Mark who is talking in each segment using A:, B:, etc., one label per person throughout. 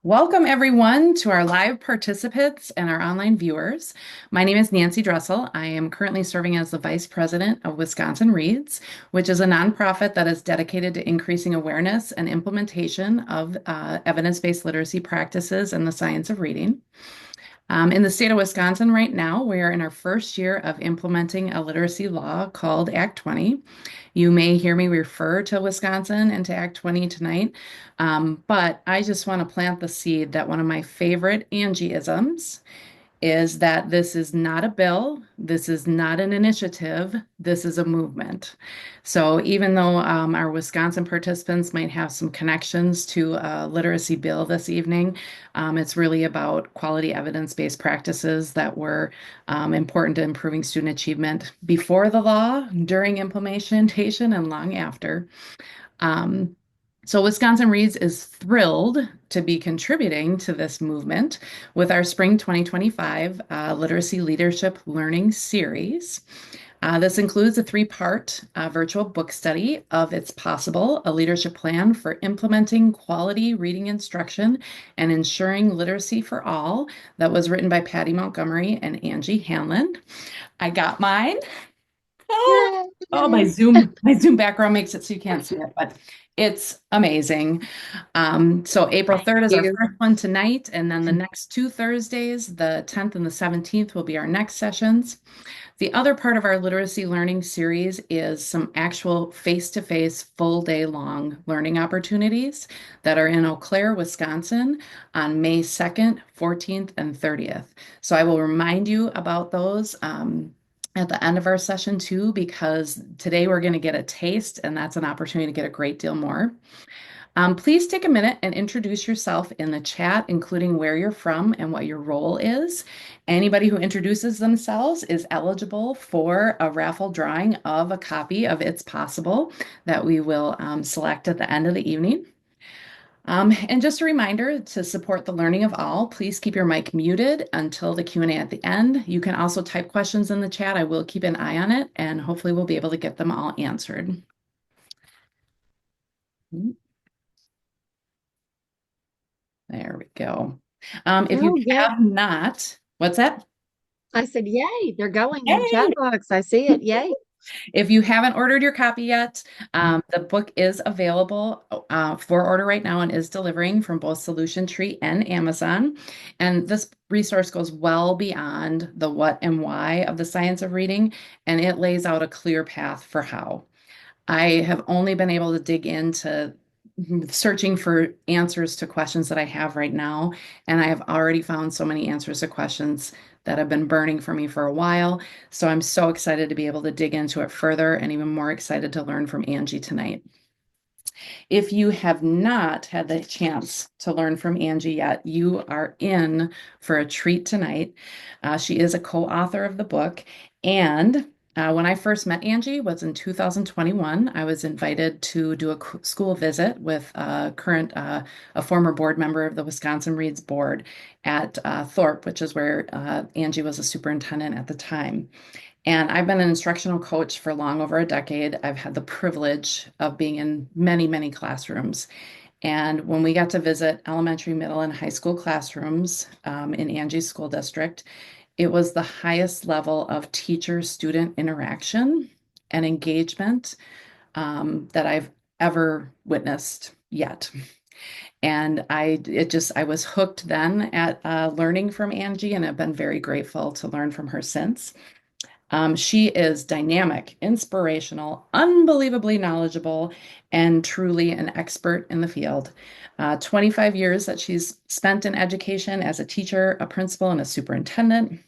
A: Welcome, everyone, to our live participants and our online viewers. My name is Nancy Dressel. I am currently serving as the Vice President of Wisconsin Reads, which is a nonprofit that is dedicated to increasing awareness and implementation of evidence-based literacy practices and the science of reading. In the state of Wisconsin right now, we are in our first year of implementing a literacy law called Act 20. You may hear me refer to Wisconsin and to Act 20 tonight, but I just want to plant the seed that one of my favorite Angieisms is that this is not a bill, this is not an initiative, this is a movement. So even though our Wisconsin participants might have some connections to a literacy bill this evening, it's really about quality evidence-based practices that were important to improving student achievement before the law, during implementation, and long after. Um, so Wisconsin Reads is thrilled to be contributing to this movement with our Spring 2025 Literacy Leadership Learning Series. This includes a three-part virtual book study of It's Possible, a leadership plan for implementing quality reading instruction and ensuring literacy for all that was written by Patti Montgomery and Angie Hanlin. I got mine. Oh, oh, my
B: Yay.
A: Zoom background makes it so you can't see it, but it's amazing. So April 3rd is our
B: You.
A: first one tonight, and then the next two Thursdays, the 10th and the 17th, will be our next sessions. The other part of our literacy learning series is some actual face-to-face, full day long learning opportunities that are in Eau Claire, Wisconsin on May 2nd, 14th, and 30th. So I will remind you about those. At the end of our session too, because today we're going to get a taste, and that's an opportunity to get a great deal more. Please take a minute and introduce yourself in the chat, including where you're from and what your role is. Anybody who introduces themselves is eligible for a raffle drawing of a copy of It's Possible that we will select at the end of the evening. And just a reminder to support the learning of all, please keep your mic muted until the Q&A at the end. You can also type questions in the chat. I will keep an eye on it, and hopefully we'll be able to get them all answered. There we go. If you
B: Oh, yeah.
A: have not, what's that?
B: I said, yay, they're going in the
A: Yay!
B: chat box. I see it. Yay.
A: If you haven't ordered your copy yet, the book is available for order right now and is delivering from both Solution Tree and Amazon. And this resource goes well beyond the what and why of the science of reading, and it lays out a clear path for how. I have only been able to dig into searching for answers to questions that I have right now, and I have already found so many answers to questions that have been burning for me for a while. So I'm so excited to be able to dig into it further and even more excited to learn from Angie tonight. If you have not had the chance to learn from Angie yet, you are in for a treat tonight. She is a co-author of the book, and when I first met Angie was in 2021. I was invited to do a school visit with a former board member of the Wisconsin Reads Board at Thorpe, which is where Angie was a superintendent at the time. And I've been an instructional coach for long over a decade. I've had the privilege of being in many, many classrooms. And when we got to visit elementary, middle, and high school classrooms in Angie's school district, it was the highest level of teacher-student interaction and engagement that I've ever witnessed yet. And I was hooked then at learning from Angie, and I've been very grateful to learn from her since. She is dynamic, inspirational, unbelievably knowledgeable, and truly an expert in the field. 25 years that she's spent in education as a teacher, a principal, and a superintendent.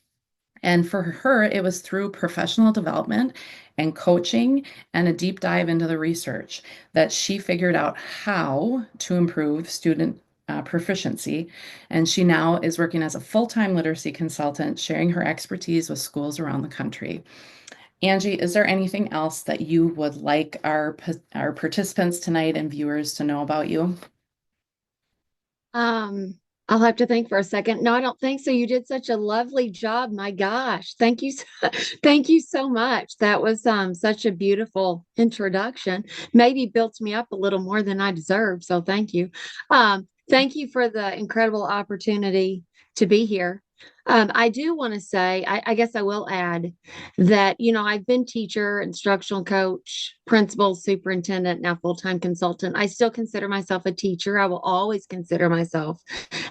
A: And for her, it was through professional development and coaching and a deep dive into the research that she figured out how to improve student proficiency. And she now is working as a full-time literacy consultant, sharing her expertise with schools around the country. Angie, is there anything else that you would like our participants tonight and viewers to know about you?
B: Um, I'll have to think for a second. No, I don't think so. You did such a lovely job. My gosh. Thank you. Thank you so much. That was such a beautiful introduction. Maybe built me up a little more than I deserve. So thank you. Thank you for the incredible opportunity to be here. I do want to say, I guess I will add that, I've been teacher, instructional coach, principal, superintendent, now full-time consultant. I still consider myself a teacher. I will always consider myself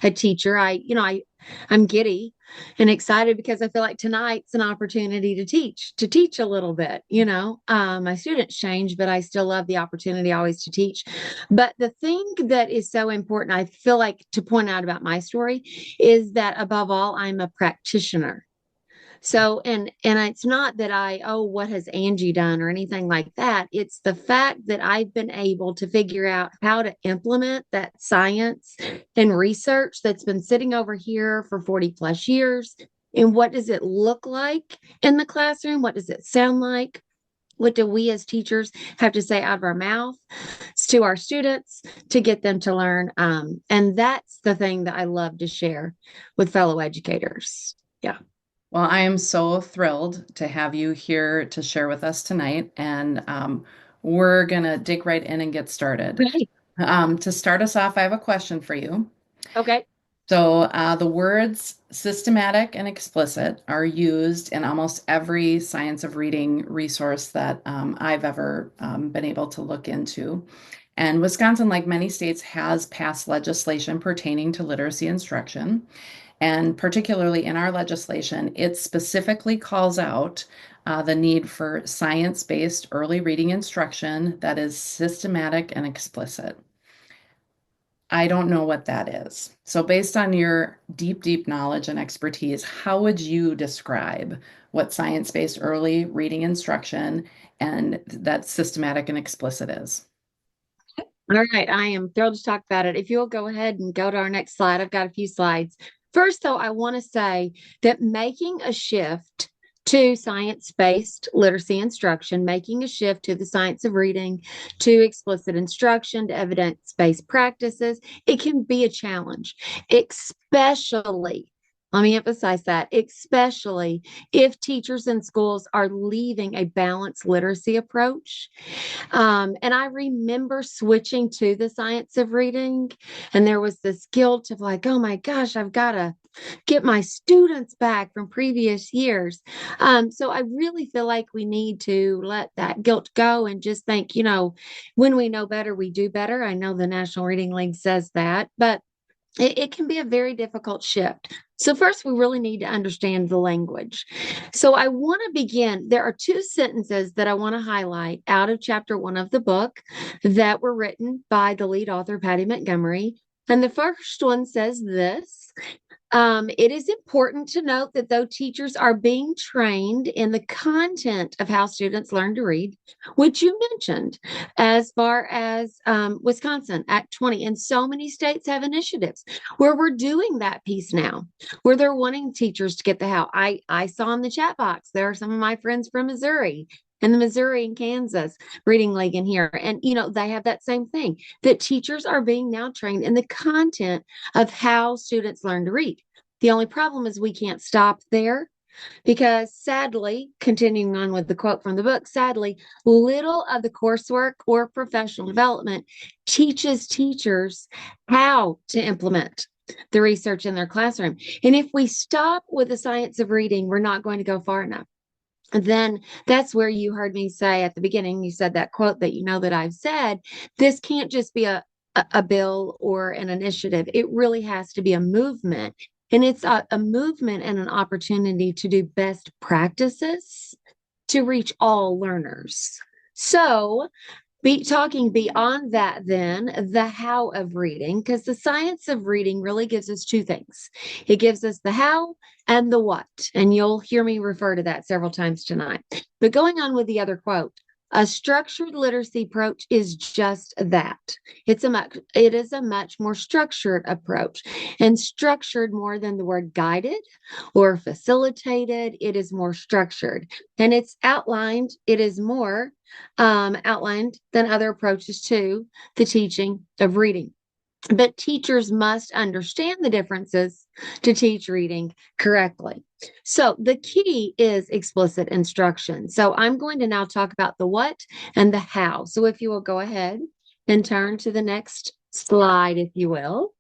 B: a teacher. I'm giddy and excited because I feel like tonight's an opportunity to teach a little bit. My students change, but I still love the opportunity always to teach. But the thing that is so important, I feel like to point out about my story is that above all, I'm a practitioner. So, and it's not that oh, what has Angie done or anything like that. It's the fact that I've been able to figure out how to implement that science and research that's been sitting over here for 40 plus years. And what does it look like in the classroom? What does it sound like? What do we as teachers have to say out of our mouth to our students to get them to learn? And that's the thing that I love to share with fellow educators. Yeah.
A: Well, I am so thrilled to have you here to share with us tonight, and we're going to dig right in and get started.
B: Great.
A: To start us off, I have a question for you.
B: Okay.
A: So, the words systematic and explicit are used in almost every science of reading resource that I've ever been able to look into. And Wisconsin, like many states, has passed legislation pertaining to literacy instruction. And particularly in our legislation, it specifically calls out the need for science-based early reading instruction that is systematic and explicit. I don't know what that is. So, based on your deep, deep knowledge and expertise, how would you describe what science-based early reading instruction and that systematic and explicit is?
B: All right. I am thrilled to talk about it. If you'll go ahead and go to our next slide, I've got a few slides. First, though, I want to say that making a shift to science-based literacy instruction, making a shift to the science of reading, to explicit instruction, to evidence-based practices, it can be a challenge, especially, let me emphasize that, especially if teachers and schools are leaving a balanced literacy approach. And I remember switching to the science of reading, and there was this guilt of like, oh my gosh, I've got to get my students back from previous years. So I really feel like we need to let that guilt go and just think, when we know better, we do better. I know the National Reading League says that, but it can be a very difficult shift. So, first, we really need to understand the language. So, I want to begin. There are two sentences that I want to highlight out of chapter 1 of the book that were written by the lead author, Patti Montgomery. And the first one says this. It is important to note that though teachers are being trained in the content of how students learn to read, which you mentioned, as far as Wisconsin, Act 20, and so many states have initiatives where we're doing that piece now, where they're wanting teachers to get the how. I saw in the chat box, there are some of my friends from Missouri and the Missouri and Kansas Reading League in here. And, they have that same thing that teachers are being now trained in the content of how students learn to read. The only problem is we can't stop there because sadly, continuing on with the quote from the book, sadly, little of the coursework or professional development teaches teachers how to implement the research in their classroom. And if we stop with the science of reading, we're not going to go far enough. And then that's where you heard me say at the beginning, you said that quote that that I've said, this can't just be a bill or an initiative. It really has to be a movement. And it's a movement and an opportunity to do best practices to reach all learners. So talking beyond that, then the how of reading, because the science of reading really gives us two things. It gives us the how and the what, and you'll hear me refer to that several times tonight. But going on with the other quote, a structured literacy approach is just that. It is a much more structured approach, and structured more than the word guided or facilitated. It is more structured, and it's outlined. It is more outlined than other approaches to the teaching of reading. But teachers must understand the differences to teach reading correctly. So the key is explicit instruction. So I'm going to now talk about the what and the how. So if you will go ahead and turn to the next slide, if you will.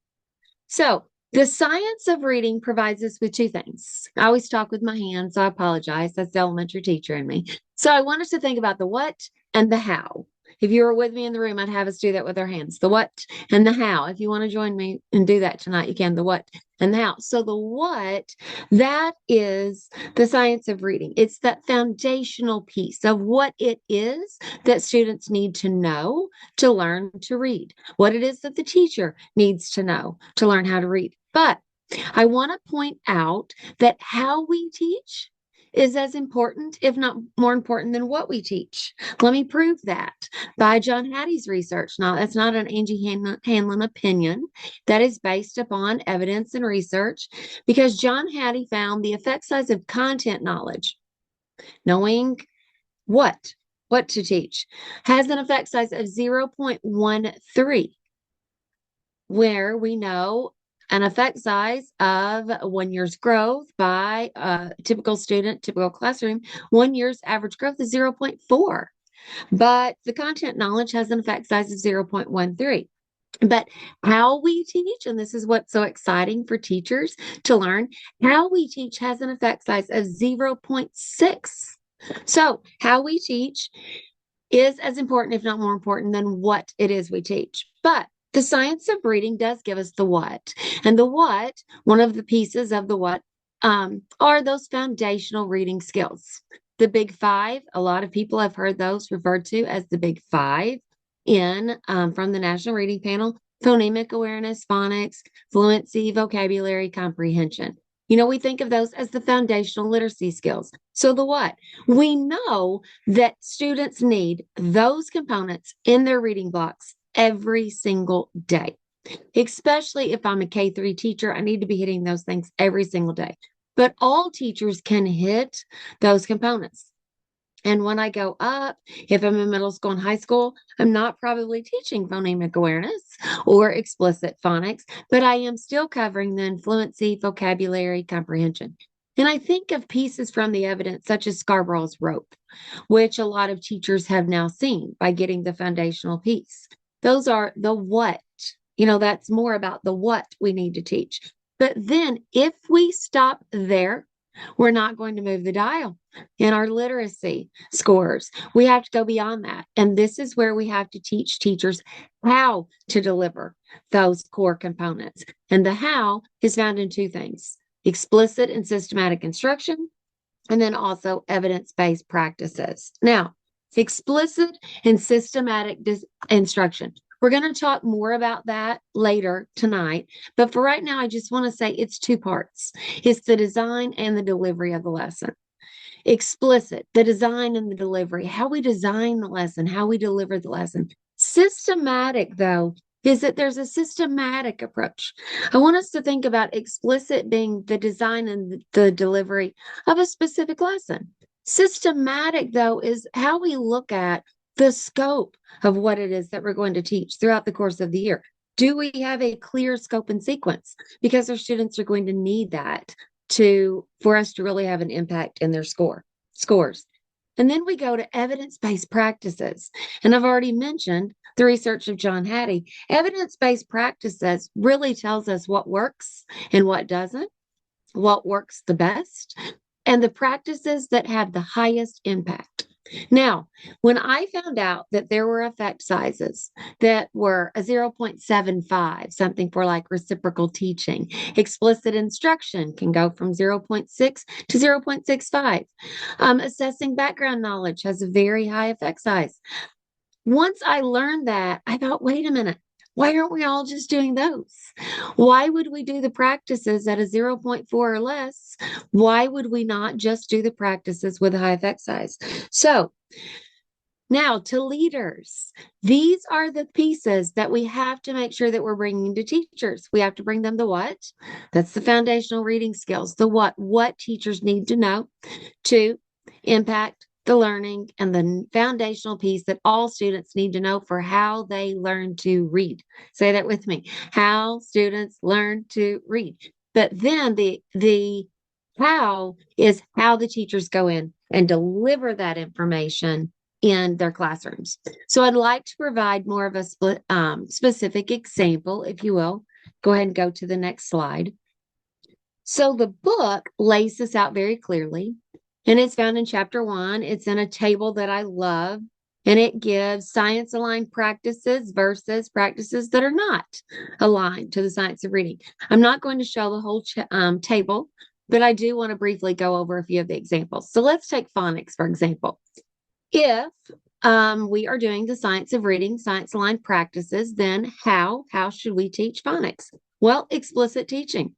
B: So, the science of reading provides us with two things. I always talk with my hands, so I apologize. That's the elementary teacher in me. So, I want us to think about the what and the how. If you were with me in the room, I'd have us do that with our hands. The what and the how. If you want to join me and do that tonight, you can. The what and the how. So, the what, that is the science of reading. It's that foundational piece of what it is that students need to know to learn to read, what it is that the teacher needs to know to learn how to read. But I want to point out that how we teach is as important, if not more important, than what we teach. Let me prove that by John Hattie's research. Now, that's not an Angie Hanlin opinion. That is based upon evidence and research because John Hattie found the effect size of content knowledge, knowing what what to teach, has an effect size of 0.13, where we know an effect size of 1 year's growth by a typical student, typical classroom, 1 year's average growth is 0.4. But the content knowledge has an effect size of 0.13. But how we teach, and this is what's so exciting for teachers to learn, how we teach has an effect size of 0.6. So, how we teach is as important, if not more important, than what it is we teach. But the science of reading does give us the what. And the what, one of the pieces of the what, are those foundational reading skills. The big five, a lot of people have heard those referred to as the big five in from the National Reading Panel: phonemic awareness, phonics, fluency, vocabulary, comprehension. We think of those as the foundational literacy skills. So the what? We know that students need those components in their reading blocks every single day. Especially if I'm a K-3 teacher, I need to be hitting those things every single day. But all teachers can hit those components. And when I go up, if I'm in middle school and high school, I'm not probably teaching phonemic awareness or explicit phonics, but I am still covering then fluency, vocabulary, comprehension. And I think of pieces from the evidence, such as Scarborough's rope, which a lot of teachers have now seen by getting the foundational piece. Those are the what. That's more about the what we need to teach. But then if we stop there, we're not going to move the dial in our literacy scores. We have to go beyond that. And this is where we have to teach teachers how to deliver those core components. And the how is found in two things: explicit and systematic instruction, and then also evidence-based practices. Now, explicit and systematic instruction. We're going to talk more about that later tonight. But for right now, I just want to say it's two parts. It's the design and the delivery of the lesson. Explicit, the design and the delivery, how we design the lesson, how we deliver the lesson. Systematic, though, is that there's a systematic approach. I want us to think about explicit being the design and the delivery of a specific lesson. Systematic, though, is how we look at the scope of what it is that we're going to teach throughout the course of the year. Do we have a clear scope and sequence? Because our students are going to need that for us to really have an impact in their scores. And then we go to evidence-based practices. And I've already mentioned the research of John Hattie. Evidence-based practices really tells us what works and what doesn't, what works the best, and the practices that have the highest impact. Now, when I found out that there were effect sizes that were a 0.75, something for like reciprocal teaching, explicit instruction can go from 0.6 to 0.65. Assessing background knowledge has a very high effect size. Once I learned that, I thought, wait a minute, why aren't we all just doing those? Why would we do the practices at a 0.4 or less? Why would we not just do the practices with a high effect size? So now to leaders, these are the pieces that we have to make sure that we're bringing to teachers. We have to bring them the what? That's the foundational reading skills. The what teachers need to know to impact the learning, and the foundational piece that all students need to know for how they learn to read. Say that with me: how students learn to read. But then the how is how the teachers go in and deliver that information in their classrooms. So I'd like to provide more of a specific example, if you will, Go ahead and go to the next slide. So the book lays this out very clearly, and it's found in chapter 1. It's in a table that I love, and it gives science aligned practices versus practices that are not aligned to the science of reading. I'm not going to show the whole table, but I do want to briefly go over a few of the examples. So let's take phonics, for example. If we are doing the science of reading, science aligned practices, then how should we teach phonics? Well, explicit teaching,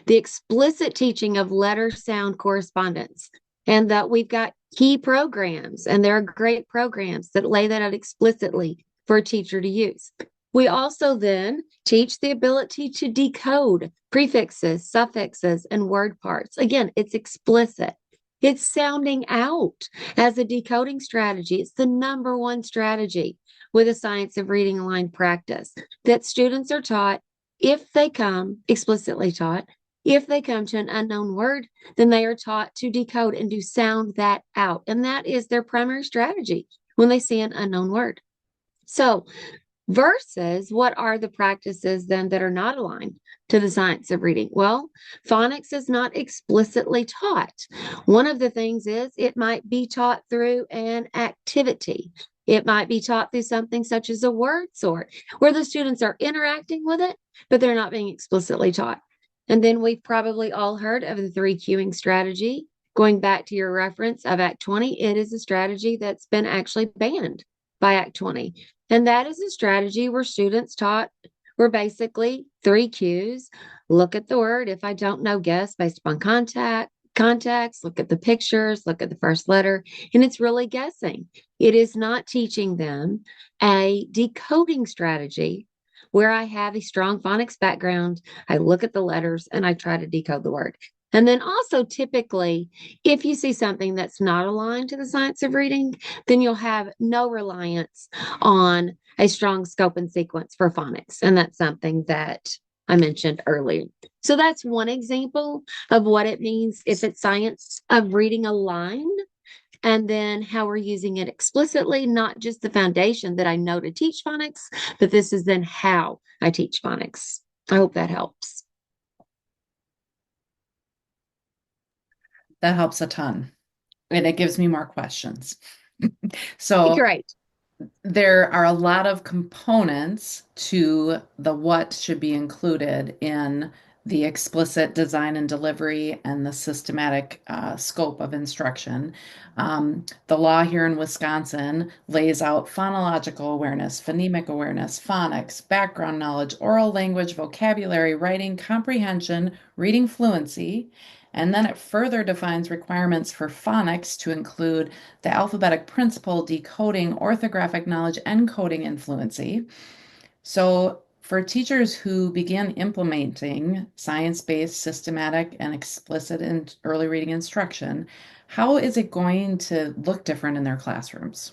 B: the explicit teaching of letter sound correspondence, and that we've got key programs, and there are great programs that lay that out explicitly for a teacher to use. We also then teach the ability to decode prefixes, suffixes, and word parts. Again, it's explicit. It's sounding out as a decoding strategy. It's the number one strategy with a science of reading aligned practice that students are taught if they come explicitly taught. If they come to an unknown word, then they are taught to decode and to sound that out. And that is their primary strategy when they see an unknown word. So, versus what are the practices then that are not aligned to the science of reading? Well, phonics is not explicitly taught. One of the things is it might be taught through an activity. It might be taught through something such as a word sort, where the students are interacting with it, but they're not being explicitly taught. And then we've probably all heard of the 3 cueing strategy. Going back to your reference of Act 20, it is a strategy that's been actually banned by Act 20. And that is a strategy where students taught were basically 3 cues. Look at the word. If I don't know, guess based upon context, look at the pictures, look at the first letter, and it's really guessing. It is not teaching them a decoding strategy where I have a strong phonics background. I look at the letters and I try to decode the word. And then also, typically, if you see something that's not aligned to the science of reading, then you'll have no reliance on a strong scope and sequence for phonics. And that's something that I mentioned earlier. So that's one example of what it means if it's science of reading aligned, and then how we're using it explicitly, not just the foundation that I know to teach phonics, but this is then how I teach phonics. I hope that helps.
A: That helps a ton, and it gives me more questions. So
B: Great.
A: there are a lot of components to the what should be included in the explicit design and delivery and the systematic scope of instruction. The law here in Wisconsin lays out phonological awareness, phonemic awareness, phonics, background knowledge, oral language, vocabulary, writing, comprehension, reading fluency. And then it further defines requirements for phonics to include the alphabetic principle, decoding, orthographic knowledge, encoding, and fluency. So, for teachers who begin implementing science-based, systematic, and explicit and early reading instruction, how is it going to look different in their classrooms?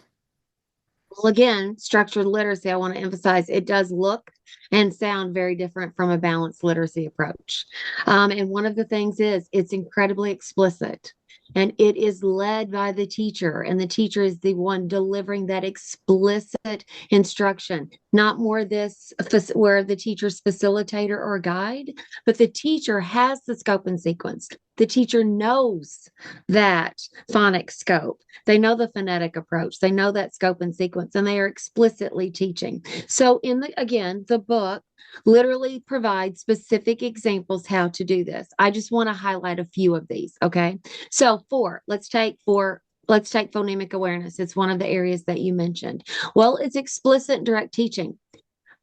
B: Well, again, structured literacy, I want to emphasize it does look and sound very different from a balanced literacy approach. And one of the things is it's incredibly explicit and it is led by the teacher, and the teacher is the one delivering that explicit instruction, not more this where the teacher's facilitator or guide, but the teacher has the scope and sequence. The teacher knows that phonics scope. They know the phonetic approach. They know that scope and sequence, and they are explicitly teaching. So again, the book literally provides specific examples how to do this. I just want to highlight a few of these. Okay. So let's take phonemic awareness. It's one of the areas that you mentioned. Well, it's explicit direct teaching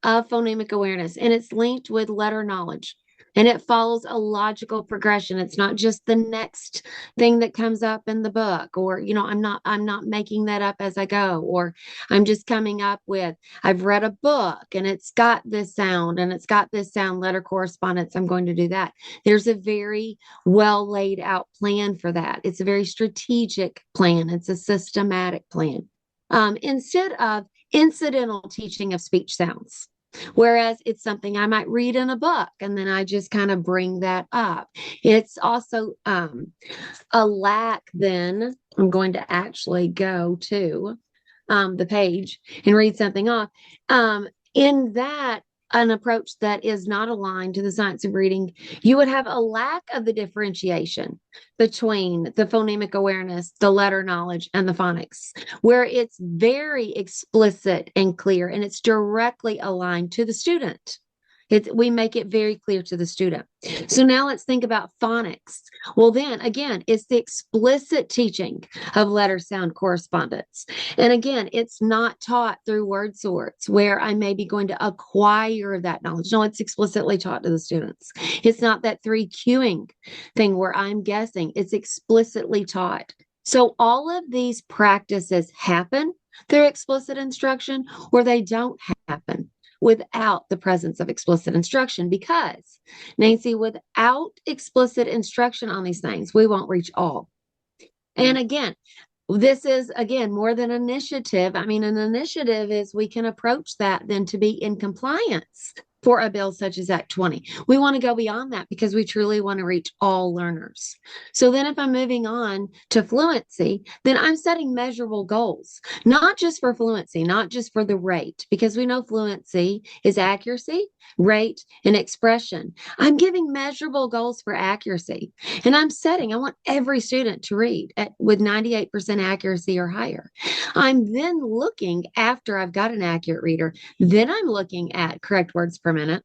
B: of phonemic awareness, and it's linked with letter knowledge. And it follows a logical progression. It's not just the next thing that comes up in the book, or I'm not making that up as I go, or I'm just coming up with, I've read a book and it's got this sound and it's got this sound letter correspondence. I'm going to do that. There's a very well laid out plan for that. It's a very strategic plan. It's a systematic plan. Instead of incidental teaching of speech sounds. Whereas it's something I might read in a book and then I just kind of bring that up. It's also a lack, then I'm going to actually go to the page and read something off. In that, an approach that is not aligned to the science of reading, you would have a lack of the differentiation between the phonemic awareness, the letter knowledge, and the phonics, where it's very explicit and clear and it's directly aligned to the student. We make it very clear to the student. So now let's think about phonics. Well, then again, it's the explicit teaching of letter sound correspondence. And again, it's not taught through word sorts where I may be going to acquire that knowledge. No, it's explicitly taught to the students. It's not that three cueing thing where I'm guessing, it's explicitly taught. So all of these practices happen through explicit instruction, or they don't happen without the presence of explicit instruction, because Nancy, without explicit instruction on these things, we won't reach all. And again, this is again more than initiative. I mean, an initiative is we can approach that then to be in compliance for a bill such as Act 20. We want to go beyond that because we truly want to reach all learners. So then if I'm moving on to fluency, then I'm setting measurable goals, not just for fluency, not just for the rate, because we know fluency is accuracy, rate, and expression. I'm giving measurable goals for accuracy. And I want every student to read with 98% accuracy or higher. I'm then looking after I've got an accurate reader, then I'm looking at correct words per minute.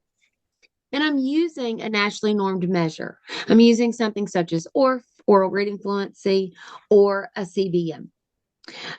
B: And I'm using a nationally normed measure. I'm using something such as ORF, oral reading fluency, or a CBM.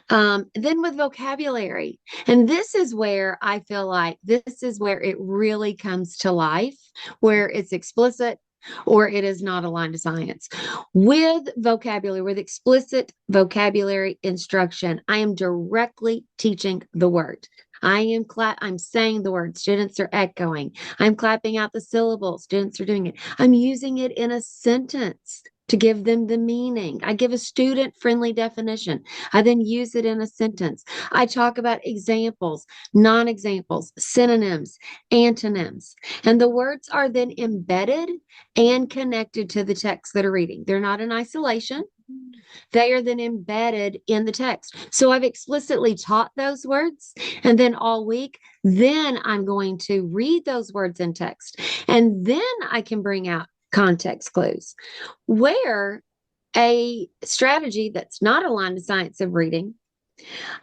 B: Then with vocabulary, and this is where I feel like this is where it really comes to life, where it's explicit or it is not aligned to science. With vocabulary, with explicit vocabulary instruction, I am directly teaching the word. I'm saying the word. Students are echoing. I'm clapping out the syllables. Students are doing it. I'm using it in a sentence to give them the meaning. I give a student friendly definition. I then use it in a sentence. I talk about examples, non examples, synonyms, antonyms. And the words are then embedded and connected to the text that are reading. They're not in isolation. They are then embedded in the text. So I've explicitly taught those words. And then all week, then I'm going to read those words in text. And then I can bring out context clues where a strategy that's not aligned to science of reading,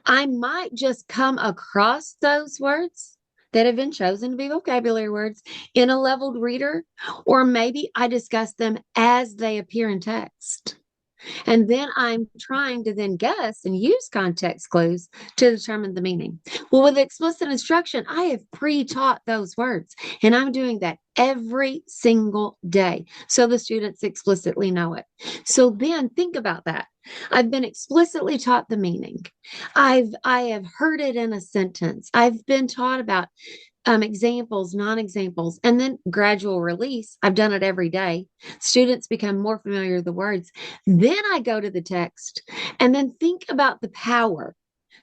B: I might just come across those words that have been chosen to be vocabulary words in a leveled reader, or maybe I discuss them as they appear in text. And then I'm trying to then guess and use context clues to determine the meaning. Well, with explicit instruction, I have pre-taught those words, and I'm doing that every single day. So the students explicitly know it. So then think about that. I've been explicitly taught the meaning. I have heard it in a sentence. I've been taught about examples, non-examples, and then gradual release. I've done it every day. Students become more familiar with the words. Then I go to the text and then think about the power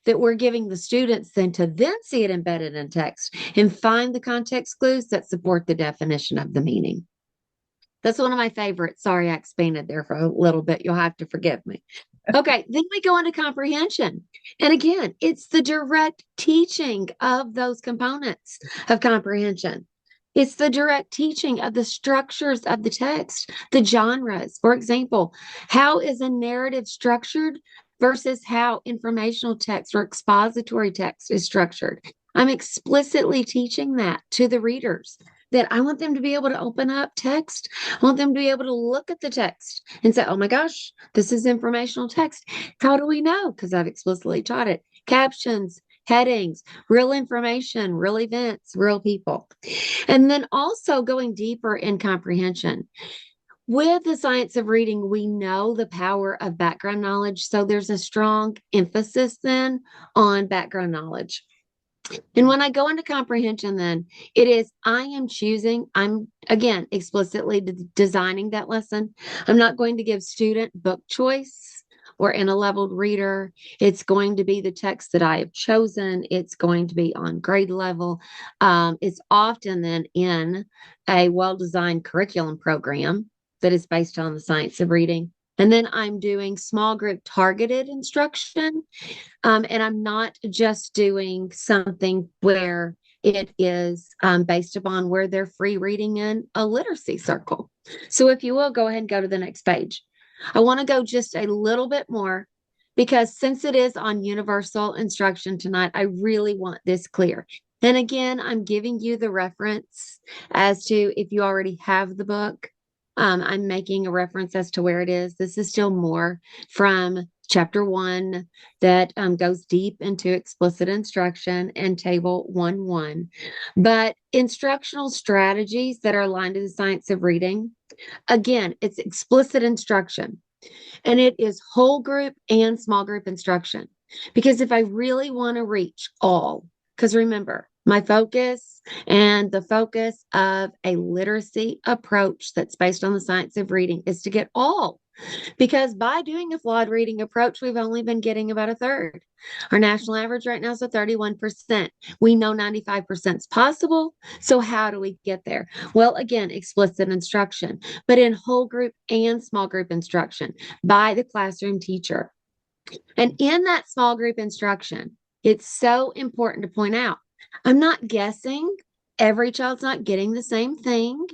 B: that we're giving the students then to then see it embedded in text and find the context clues that support the definition of the meaning. That's one of my favorites. Sorry, I expanded there for a little bit. You'll have to forgive me. Okay, then we go into comprehension. And again, it's the direct teaching of those components of comprehension. It's the direct teaching of the structures of the text, the genres. For example, how is a narrative structured versus how informational text or expository text is structured? I'm explicitly teaching that to the readers, that I want them to be able to open up text. I want them to be able to look at the text and say, oh my gosh, this is informational text. How do we know? Because I've explicitly taught it. Captions, headings, real information, real events, real people. And then also going deeper in comprehension. With the science of reading, we know the power of background knowledge. So there's a strong emphasis then on background knowledge. And when I go into comprehension, then I'm again explicitly designing that lesson. I'm not going to give student book choice or in a leveled reader. It's going to be the text that I have chosen. It's going to be on grade level. It's often then in a well designed curriculum program that is based on the science of reading. And then I'm doing small group targeted instruction. And I'm not just doing something where it is based upon where they're free reading in a literacy circle. So if you will, go ahead and go to the next page. I want to go just a little bit more because since it is on universal instruction tonight, I really want this clear. And again, I'm giving you the reference as to if you already have the book. I'm making a reference as to where it is. This is still more from chapter 1 that goes deep into explicit instruction and table 1-1. But instructional strategies that are aligned to the science of reading, again, it's explicit instruction and it is whole group and small group instruction. Because if I really want to reach all, because remember, my focus and the focus of a literacy approach that's based on the science of reading is to get all. Because by doing a flawed reading approach, we've only been getting about a third. Our national average right now is at 31%. We know 95% is possible. So, how do we get there? Well, again, explicit instruction, but in whole group and small group instruction by the classroom teacher. And in that small group instruction, it's so important to point out I'm not guessing. Every child's not getting the same thing.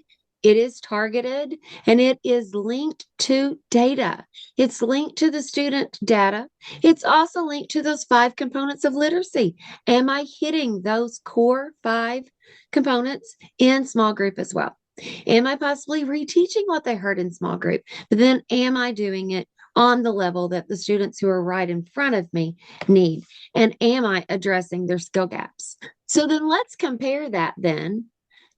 B: It is targeted and it is linked to data. It's linked to the student data. It's also linked to those 5 components of literacy. Am I hitting those core 5 components in small group as well? Am I possibly reteaching what they heard in small group? But then am I doing it on the level that the students who are right in front of me need? And am I addressing their skill gaps? So then let's compare that then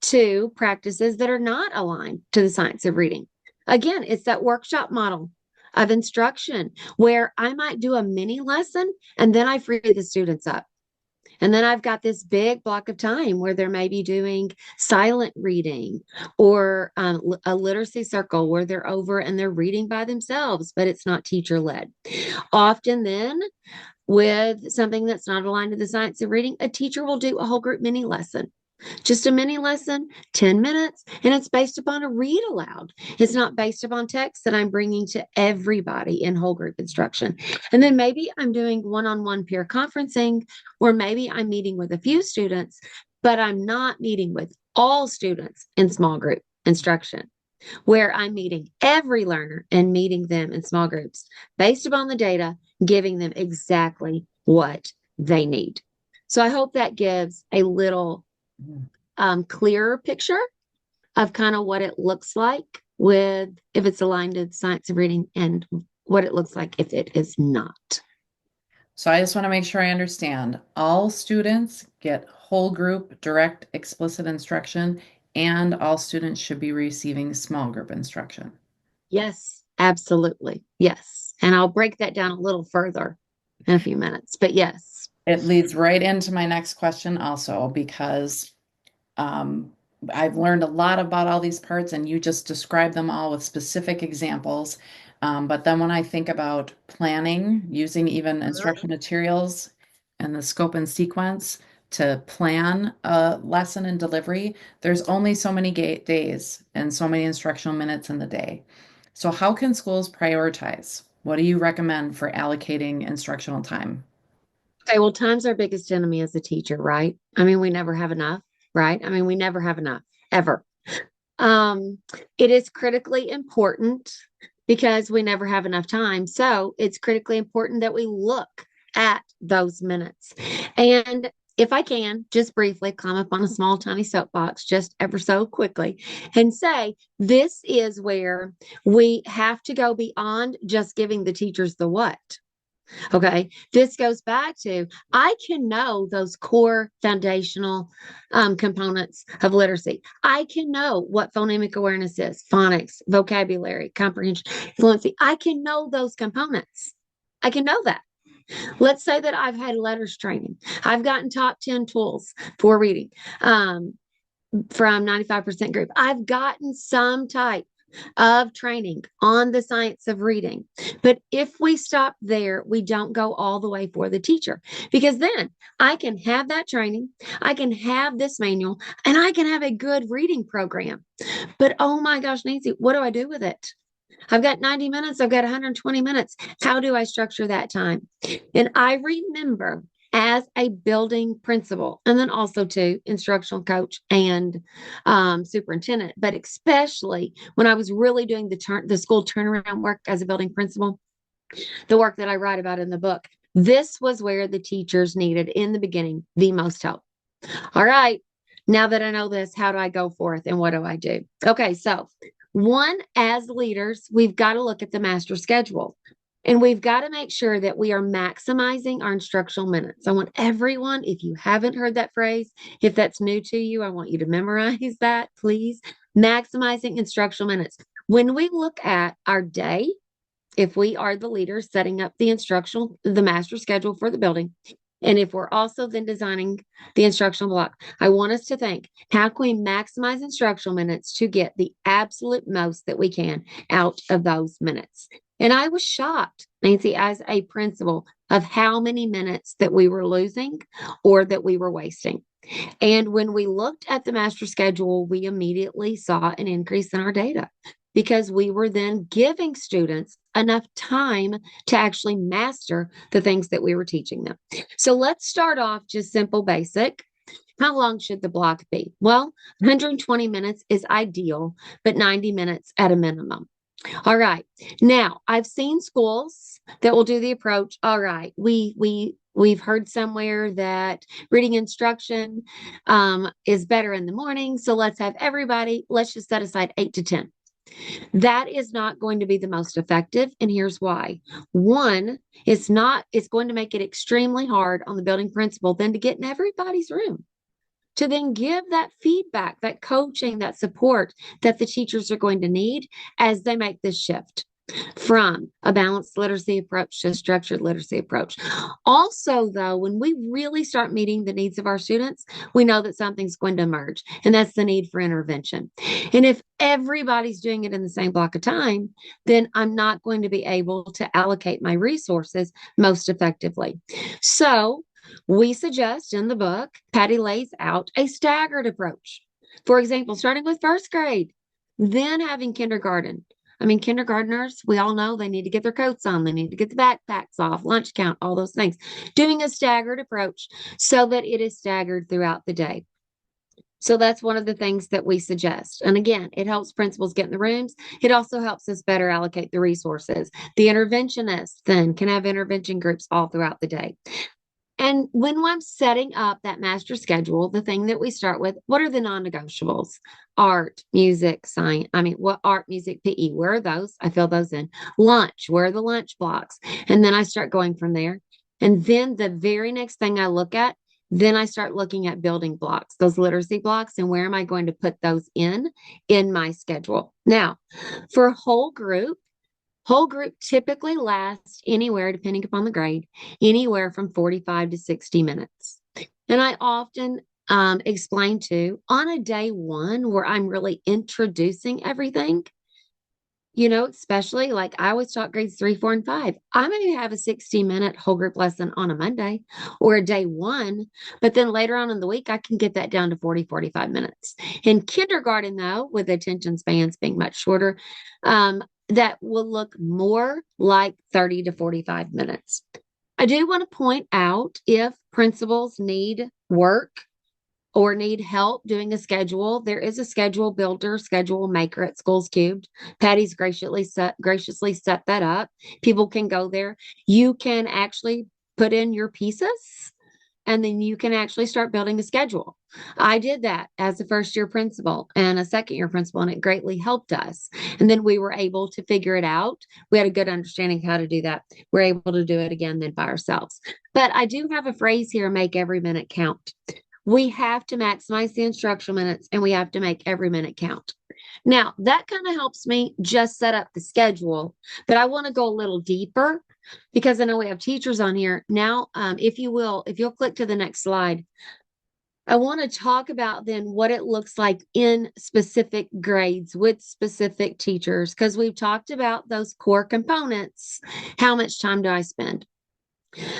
B: to practices that are not aligned to the science of reading. Again, it's that workshop model of instruction where I might do a mini lesson and then I free the students up. And then I've got this big block of time where they're maybe doing silent reading or a literacy circle where they're over and they're reading by themselves, but it's not teacher led. Often, then, with something that's not aligned to the science of reading, a teacher will do a whole group mini lesson. Just a mini lesson, 10 minutes, and it's based upon a read aloud. It's not based upon text that I'm bringing to everybody in whole group instruction. And then maybe I'm doing one-on-one peer conferencing, or maybe I'm meeting with a few students, but I'm not meeting with all students in small group instruction, where I'm meeting every learner and meeting them in small groups based upon the data, giving them exactly what they need. So I hope that gives a little clearer picture of kind of what it looks like with if it's aligned to science of reading and what it looks like if it is not.
A: So I just want to make sure I understand. All students get whole group, direct, explicit instruction, and all students should be receiving small group instruction.
B: Yes, absolutely. Yes. And I'll break that down a little further in a few minutes, but yes.
A: It leads right into my next question also, because um, I've learned a lot about all these parts, and you just described them all with specific examples. But then when I think about planning, using even instructional materials and the scope and sequence to plan a lesson and delivery, there's only so many days and so many instructional minutes in the day. So how can schools prioritize? What do you recommend for allocating instructional time?
B: Okay, well, time's our biggest enemy as a teacher, right? I mean, we never have enough, right? I mean, we never have enough, ever. Um, it is critically important because we never have enough time. So it's critically important that we look at those minutes. And if I can, just briefly climb up on a small, tiny soapbox, just ever so quickly, and say, this is where we have to go beyond just giving the teachers the what. Okay. This goes back to I can know those core foundational components of literacy. I can know what phonemic awareness is, phonics, vocabulary, comprehension, fluency. I can know those components. I can know that. Let's say that I've had letters training. I've gotten top 10 tools for reading from 95% group. I've gotten some type of training on the science of reading. But if we stop there, we don't go all the way for the teacher because then I can have that training, I can have this manual, and I can have a good reading program. But oh my gosh, Nancy, what do I do with it? I've got 90 minutes, I've got 120 minutes. How do I structure that time? And I remember as a building principal, and then also to instructional coach and superintendent, but especially when I was really doing the school turnaround work as a building principal, the work that I write about in the book. This was where the teachers needed in the beginning the most help. All right. Now that I know this, how do I go forth and what do I do? Okay. So, one, as leaders, we've got to look at the master schedule and we've got to make sure that we are maximizing our instructional minutes. I want everyone, if you haven't heard that phrase, if that's new to you, I want you to memorize that, please. Maximizing instructional minutes. When we look at our day, if we are the leaders setting up the master schedule for the building, and if we're also then designing the instructional block, I want us to think, how can we maximize instructional minutes to get the absolute most that we can out of those minutes? And I was shocked, Nancy, as a principal, of how many minutes that we were losing or that we were wasting. And when we looked at the master schedule, we immediately saw an increase in our data because we were then giving students enough time to actually master the things that we were teaching them. So let's start off just simple basic. How long should the block be? Well, 120 minutes is ideal, but 90 minutes at a minimum. All right. Now, I've seen schools that will do the approach. All right, we've heard somewhere that reading instruction is better in the morning, so let's have everybody. Let's just set aside 8 to 10. That is not going to be the most effective, and here's why. One, it's not. It's going to make it extremely hard on the building principal then to get in everybody's room to then give that feedback, that coaching, that support that the teachers are going to need as they make this shift from a balanced literacy approach to a structured literacy approach. Also, though, when we really start meeting the needs of our students, we know that something's going to emerge, and that's the need for intervention. And if everybody's doing it in the same block of time, then I'm not going to be able to allocate my resources most effectively. So, we suggest in the book, Patty lays out a staggered approach. For example, starting with first grade, then having kindergarten. I mean, kindergartners, we all know they need to get their coats on, they need to get the backpacks off, lunch count, all those things. Doing a staggered approach so that it is staggered throughout the day. So that's one of the things that we suggest. And again, it helps principals get in the rooms. It also helps us better allocate the resources. The interventionists then can have intervention groups all throughout the day. And when I'm setting up that master schedule, the thing that we start with, what are the non-negotiables? Art, music, science. I mean, what art, music, PE? Where are those? I fill those in. Lunch, where are the lunch blocks? And then I start going from there. And then the very next thing I look at, then I start looking at building blocks, those literacy blocks, and where am I going to put those in my schedule? Now, for a whole group typically lasts anywhere, depending upon the grade, anywhere from 45 to 60 minutes. And I often explain to on a day one where I'm really introducing everything, especially like I always taught grades 3, 4, and 5. I may have a 60-minute whole group lesson on a Monday or a day one, but then later on in the week, I can get that down to 40, 45 minutes. In kindergarten, though, with attention spans being much shorter, that will look more like 30 to 45 minutes. I do want to point out if principals need work or need help doing a schedule, there is a schedule builder, schedule maker at Schools Cubed. Patty's graciously set that up. People can go there. You can actually put in your pieces and then you can actually start building a schedule. I did that as a first year principal and a second year principal, and it greatly helped us. And then we were able to figure it out. We had a good understanding of how to do that. We're able to do it again then by ourselves. But I do have a phrase here, make every minute count. We have to maximize the instructional minutes and we have to make every minute count. Now, that kind of helps me just set up the schedule, but I want to go a little deeper because I know we have teachers on here. Now, if you'll click to the next slide, I want to talk about then what it looks like in specific grades with specific teachers, because we've talked about those core components. How much time do I spend?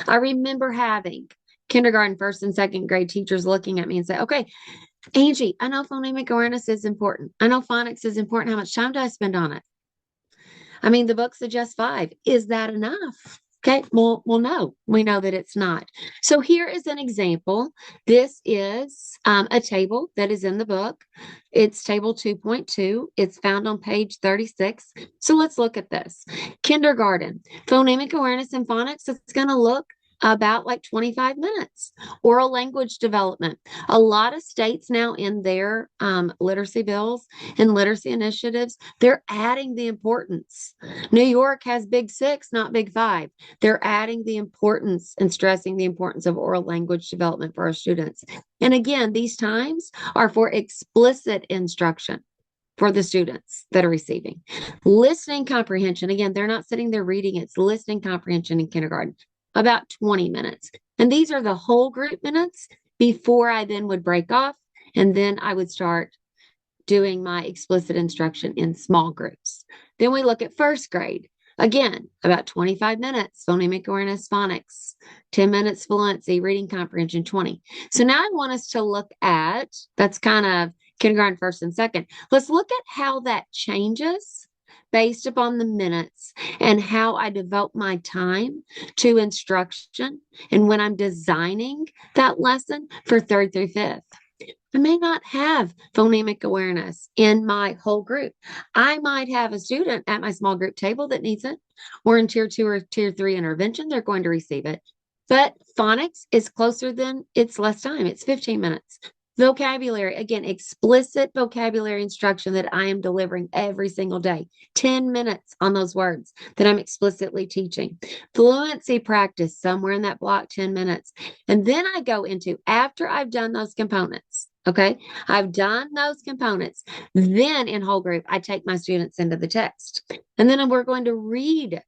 B: I remember having kindergarten, first and second grade teachers looking at me and say, okay, Angie, I know phonemic awareness is important. I know phonics is important. How much time do I spend on it? I mean, the book suggests 5. Is that enough? Okay, well, no, we know that it's not. So here is an example. This is a table that is in the book. It's table 2.2. It's found on page 36. So let's look at this. Kindergarten, phonemic awareness and phonics. It's going to look about like 25 minutes. Oral language development. A lot of states now in their literacy bills and literacy initiatives, they're adding the importance. New York has big six, not big five. They're adding the importance and stressing the importance of oral language development for our students. And again, these times are for explicit instruction for the students that are receiving. Listening comprehension, again, they're not sitting there reading, it's listening comprehension in kindergarten, about 20 minutes. And these are the whole group minutes before I then would break off, and then I would start doing my explicit instruction in small groups. Then we look at first grade. Again, about 25 minutes, phonemic awareness, phonics, 10 minutes fluency, reading comprehension, 20. So now I want us to look at, that's kind of kindergarten first and second. Let's look at how that changes based upon the minutes and how I devote my time to instruction and when I'm designing that lesson for third through fifth. I may not have phonemic awareness in my whole group. I might have a student at my small group table that needs it, or in tier two or tier three intervention, they're going to receive it. But phonics is closer than it's less time, it's 15 minutes. Vocabulary, again, explicit vocabulary instruction that I am delivering every single day, 10 minutes on those words that I'm explicitly teaching. Fluency practice, somewhere in that block, 10 minutes. And then I go into, after I've done those components, okay, I've done those components. Then in whole group, I take my students into the text. And then we're going to read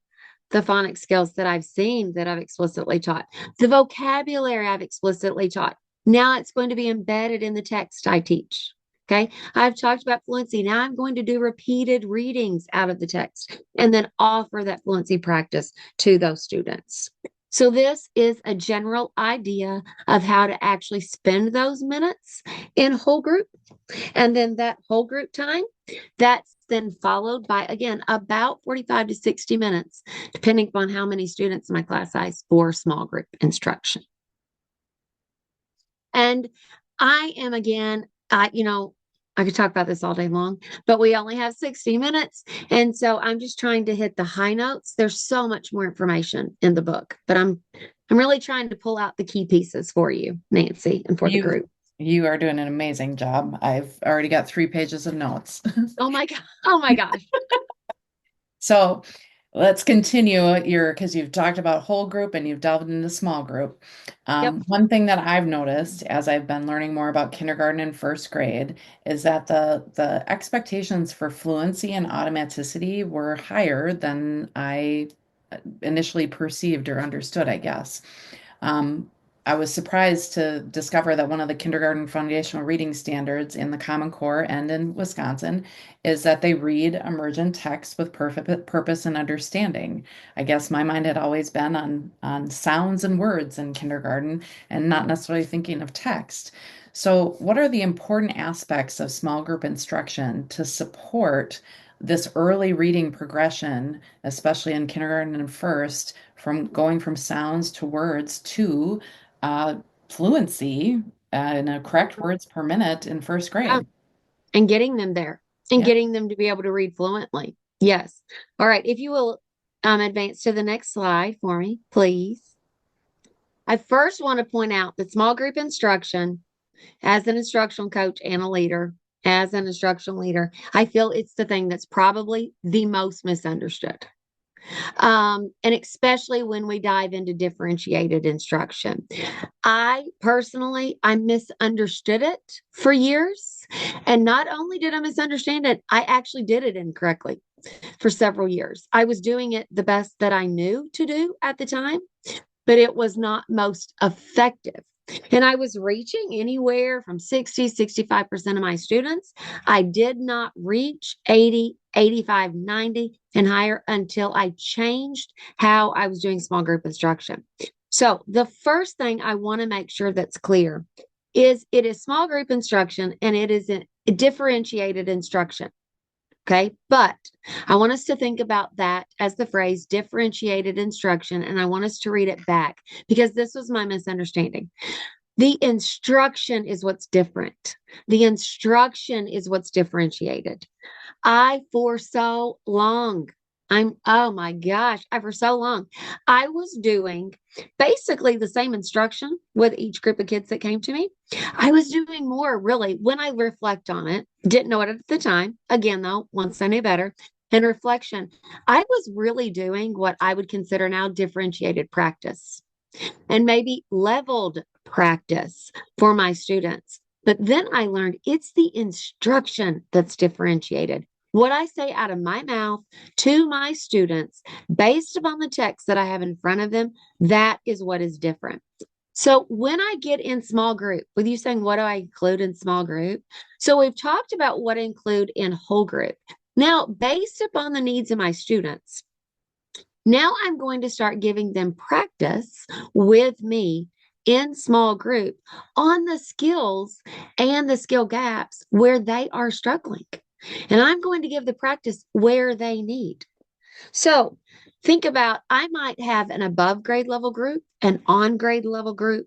B: the phonics skills that I've seen that I've explicitly taught, the vocabulary I've explicitly taught. Now it's going to be embedded in the text I teach. Okay. I've talked about fluency. Now I'm going to do repeated readings out of the text and then offer that fluency practice to those students. So this is a general idea of how to actually spend those minutes in whole group. And then that whole group time, that's then followed by, again, about 45 to 60 minutes, depending upon how many students in my class size for small group instruction. And I am, again, I could talk about this all day long, but we only have 60 minutes. And so I'm just trying to hit the high notes. There's so much more information in the book, but I'm really trying to pull out the key pieces for you, Nancy, and for the
A: You
B: group.
A: you are doing an amazing job. I've already got 3 pages of notes.
B: Oh my God. Oh my gosh.
A: So let's continue because you've talked about whole group and you've delved into small group.
B: Yep.
A: One thing that I've noticed as I've been learning more about kindergarten and first grade is that the expectations for fluency and automaticity were higher than I initially perceived or understood, I guess. Um, I was surprised to discover that one of the kindergarten foundational reading standards in the Common Core and in Wisconsin is that they read emergent text with perfect purpose and understanding. I guess my mind had always been on sounds and words in kindergarten and not necessarily thinking of text. So, what are the important aspects of small group instruction to support this early reading progression, especially in kindergarten and first, from going from sounds to words to uh, fluency in a correct words per minute in first
B: Yeah.
A: grade?
B: And getting them there and
A: Yeah.
B: getting them to be able to read fluently. Yes. All right. If you will advance to the next slide for me, please. I first want to point out that small group instruction, as an instructional coach and a leader, as an instructional leader, I feel it's the thing that's probably the most misunderstood. And especially when we dive into differentiated instruction. I misunderstood it for years. And not only did I misunderstand it, I actually did it incorrectly for several years. I was doing it the best that I knew to do at the time, but it was not most effective. And I was reaching anywhere from 60, 65% of my students. I did not reach 80, 85, 90 and higher until I changed how I was doing small group instruction. So the first thing I want to make sure that's clear is it is small group instruction and it is a differentiated instruction. Okay. But I want us to think about that as the phrase differentiated instruction. And I want us to read it back because this was my misunderstanding. The instruction is what's different. The instruction is what's differentiated. I, for so long, oh my gosh, for so long, I was doing basically the same instruction with each group of kids that came to me. I was doing more really when I reflect on it. Didn't know it at the time. Again, though, once I knew better, in reflection, I was really doing what I would consider now differentiated practice and maybe leveled practice for my students. But then I learned it's the instruction that's differentiated. What I say out of my mouth to my students, based upon the text that I have in front of them, that is what is different. So when I get in small group, with you saying, what do I include in small group? So we've talked about what I include in whole group. Now, based upon the needs of my students, now I'm going to start giving them practice with me in small group on the skills and the skill gaps where they are struggling. And I'm going to give the practice where they need. So think about I might have an above grade level group, an on grade level group,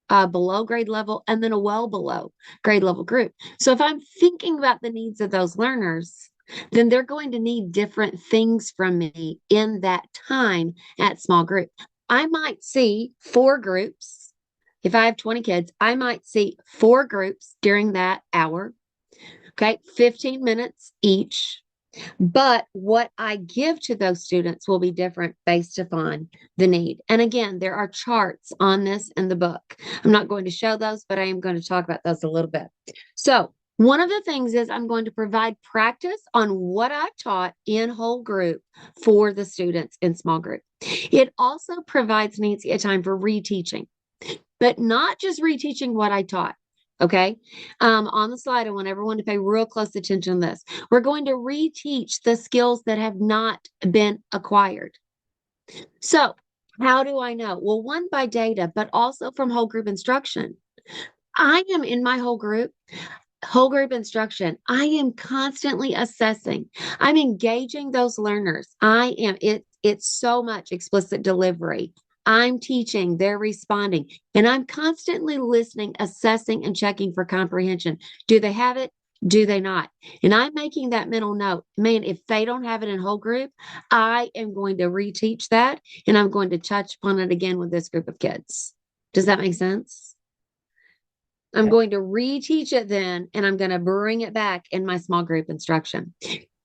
B: below grade level, and then a well below grade level group. So if I'm thinking about the needs of those learners, then they're going to need different things from me in that time at small group. I might see 4 groups. If I have 20 kids, I might see 4 groups during that hour. Okay, 15 minutes each. But what I give to those students will be different based upon the need. And again, there are charts on this in the book. I'm not going to show those, but I am going to talk about those a little bit. So, one of the things is I'm going to provide practice on what I've taught in whole group for the students in small group. It also provides Nancy a time for reteaching, but not just reteaching what I taught. Okay. On the slide, I want everyone to pay real close attention to this. We're going to reteach the skills that have not been acquired. So, how do I know? Well, one by data, but also from whole group instruction. I am in my whole group instruction. I am constantly assessing. I'm engaging those learners. It's so much explicit delivery. I'm teaching, they're responding, and I'm constantly listening, assessing, and checking for comprehension. Do they have it? Do they not? And I'm making that mental note. Man, if they don't have it in whole group, I am going to reteach that and I'm going to touch upon it again with this group of kids. Does that make sense? I'm going to reteach it then, and I'm going to bring it back in my small group instruction.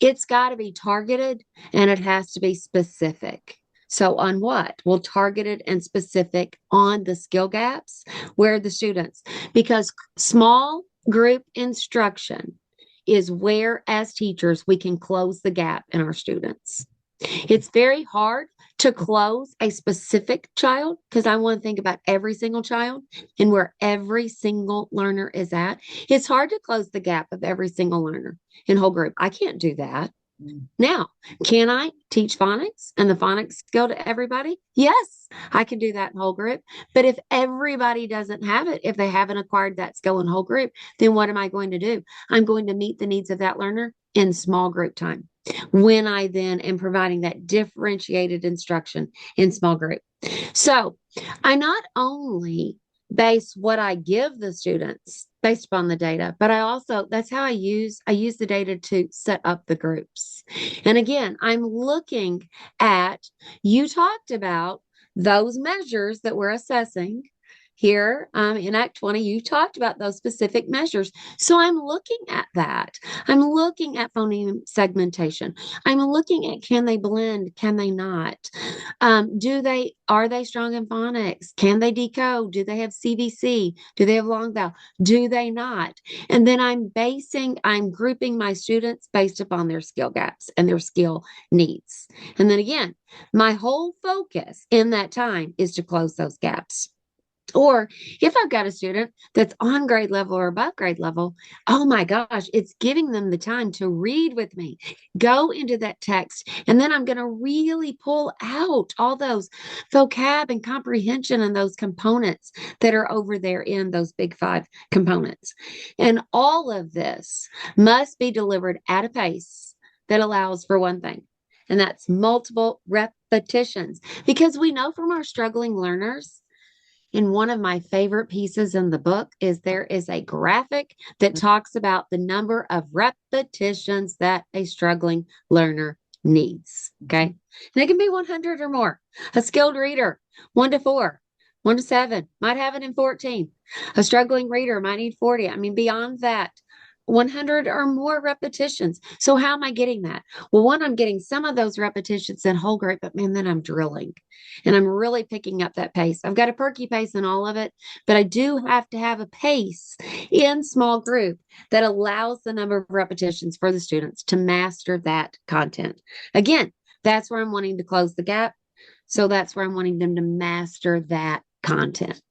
B: It's got to be targeted and it has to be specific. So, on what? Well, targeted and specific on the skill gaps where the students, because small group instruction is where, as teachers, we can close the gap in our students. It's very hard to close a specific child because I want to think about every single child and where every single learner is at. It's hard to close the gap of every single learner in whole group. I can't do that. Now, can I teach phonics and the phonics skill to everybody? Yes, I can do that in whole group. But if everybody doesn't have it, if they haven't acquired that skill in whole group, then what am I going to do? I'm going to meet the needs of that learner in small group time when I then am providing that differentiated instruction in small group. So I not only base what I give the students based upon the data, but I also, that's how I use the data to set up the groups. And again, I'm looking at, you talked about those measures that we're assessing here in Act 20, you talked about those specific measures. So I'm looking at that. I'm looking at phoneme segmentation. I'm looking at can they blend? Can they not? Are they strong in phonics? Can they decode? Do they have CVC? Do they have long vowel? Do they not? And then I'm grouping my students based upon their skill gaps and their skill needs. And then again, my whole focus in that time is to close those gaps. Or if I've got a student that's on grade level or above grade level, oh my gosh, it's giving them the time to read with me, go into that text, and then I'm going to really pull out all those vocab and comprehension and those components that are over there in those big 5 components. And all of this must be delivered at a pace that allows for one thing, and that's multiple repetitions. Because we know from our struggling learners, and one of my favorite pieces in the book is there is a graphic that talks about the number of repetitions that a struggling learner needs. Okay. And it can be 100 or more. A skilled reader, 1 to 4, 1 to 7, might have it in 14. A struggling reader might need 40. I mean, beyond that, 100 or more repetitions. So, how am I getting that? Well, one, I'm getting some of those repetitions in whole grade, but man, then I'm drilling and I'm really picking up that pace. I've got a perky pace in all of it, but I do have to have a pace in small group that allows the number of repetitions for the students to master that content. Again, that's where I'm wanting to close the gap. So that's where I'm wanting them to master that content.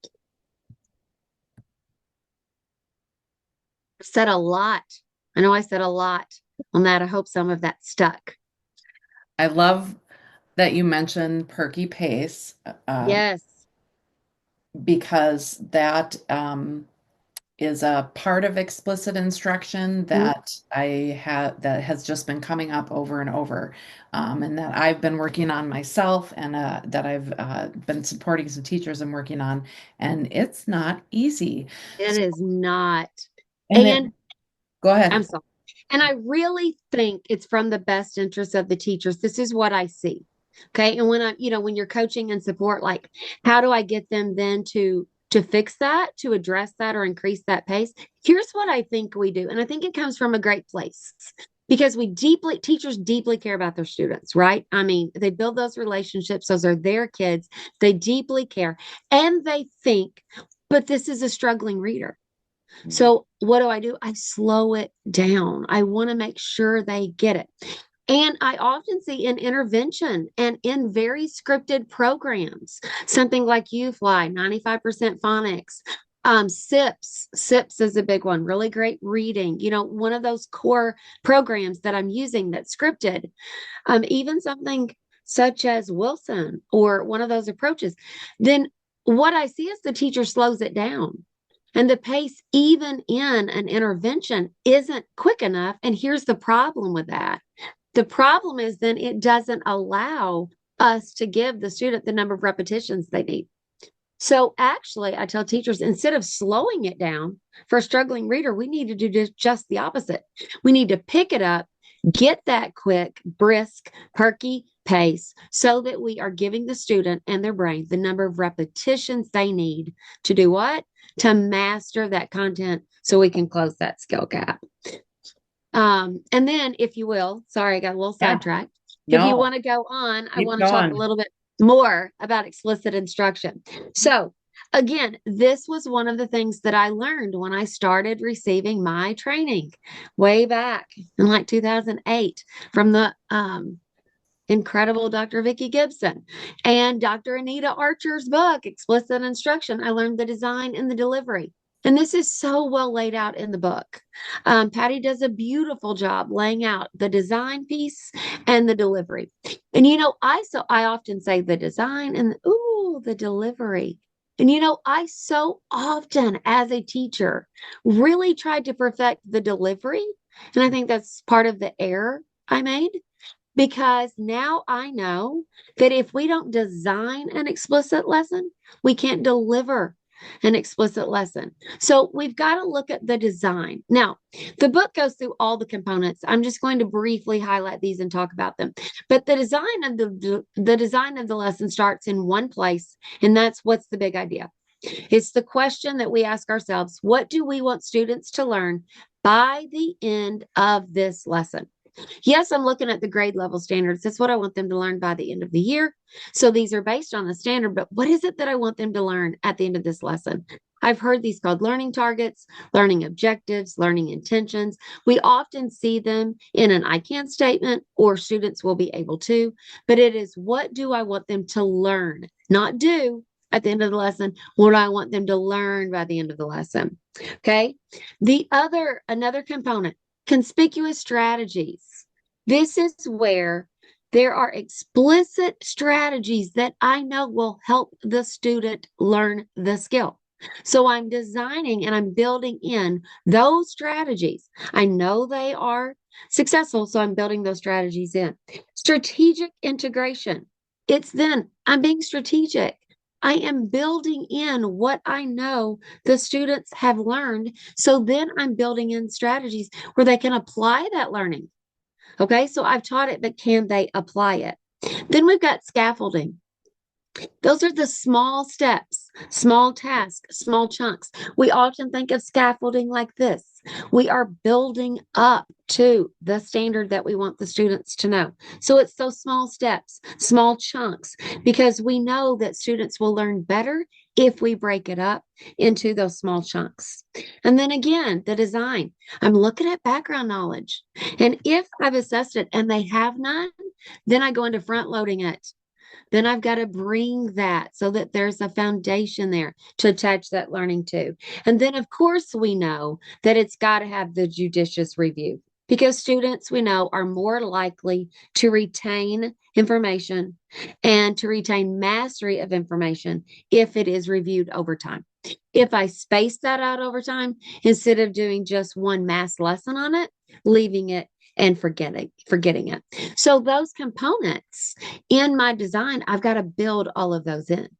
B: I've said a lot. I know I said a lot on that. I hope some of that stuck.
A: I love that you mentioned perky pace,
B: Yes,
A: because that is a part of explicit instruction
B: mhm,
A: that I have that has just been coming up over and over, and that I've been working on myself, and that I've been supporting some teachers and working on, and it's not easy.
B: it
A: So,
B: is not.
A: and then
B: And
A: go
B: I'm
A: ahead.
B: sorry. And I really think it's from the best interest of the teachers. This is what I see. Okay. And when when you're coaching and support, like, how do I get them then to fix that, to address that or increase that pace? Here's what I think we do. And I think it comes from a great place because teachers deeply care about their students, right? I mean, they build those relationships. Those are their kids. They deeply care and they think, but this is a struggling reader. So what do? I slow it down. I want to make sure they get it. And I often see in intervention and in very scripted programs, something like UFly, 95% phonics, SIPS is a big one, really great reading. One of those core programs that I'm using that's scripted, even something such as Wilson or one of those approaches, then what I see is the teacher slows it down. And the pace, even in an intervention, isn't quick enough. And here's the problem with that. The problem is then it doesn't allow us to give the student the number of repetitions they need. So actually, I tell teachers instead of slowing it down for a struggling reader, we need to do just the opposite. We need to pick it up, get that quick, brisk, perky pace so that we are giving the student and their brain the number of repetitions they need to do what? To master that content so we can close that skill gap. And then, if you will, sorry, I got a little
A: Yeah,
B: sidetracked. If you
A: no,
B: want to go on, I
A: keep
B: want to talk a
A: going.
B: little bit more about explicit instruction. So, again, this was one of the things that I learned when I started receiving my training way back in like 2008 from the incredible Dr. Vicki Gibson and Dr. Anita Archer's book, Explicit Instruction. I learned the design and the delivery. And this is so well laid out in the book. Patti does a beautiful job laying out the design piece and the delivery. And I often say the design and the delivery. And I so often as a teacher really tried to perfect the delivery. And I think that's part of the error I made because now I know that if we don't design an explicit lesson, we can't deliver an explicit lesson. So we've got to look at the design. Now, the book goes through all the components. I'm just going to briefly highlight these and talk about them. But the design of the lesson starts in one place, and that's what's the big idea. It's the question that we ask ourselves, what do we want students to learn by the end of this lesson? Yes, I'm looking at the grade level standards. That's what I want them to learn by the end of the year. So these are based on the standard, but what is it that I want them to learn at the end of this lesson? I've heard these called learning targets, learning objectives, learning intentions. We often see them in an I can statement or students will be able to, but it is what do I want them to learn, not do at the end of the lesson. What do I want them to learn by the end of the lesson? Okay. Another component, conspicuous strategies. This is where there are explicit strategies that I know will help the student learn the skill. So I'm designing and I'm building in those strategies. I know they are successful. So I'm building those strategies in. Strategic integration. It's then I'm being strategic. I am building in what I know the students have learned. So then I'm building in strategies where they can apply that learning. Okay, so I've taught it, but can they apply it? Then we've got scaffolding. Those are the small steps, small tasks, small chunks. We often think of scaffolding like this. We are building up to the standard that we want the students to know. So it's those small steps, small chunks, because we know that students will learn better if we break it up into those small chunks. And then again, the design. I'm looking at background knowledge. And if I've assessed it and they have none, then I go into front loading it. Then I've got to bring that so that there's a foundation there to attach that learning to. And then, of course, we know that it's got to have the judicious review because students we know are more likely to retain information and to retain mastery of information if it is reviewed over time. If I space that out over time, instead of doing just one mass lesson on it, leaving it and forgetting it. So those components in my design, I've got to build all of those in.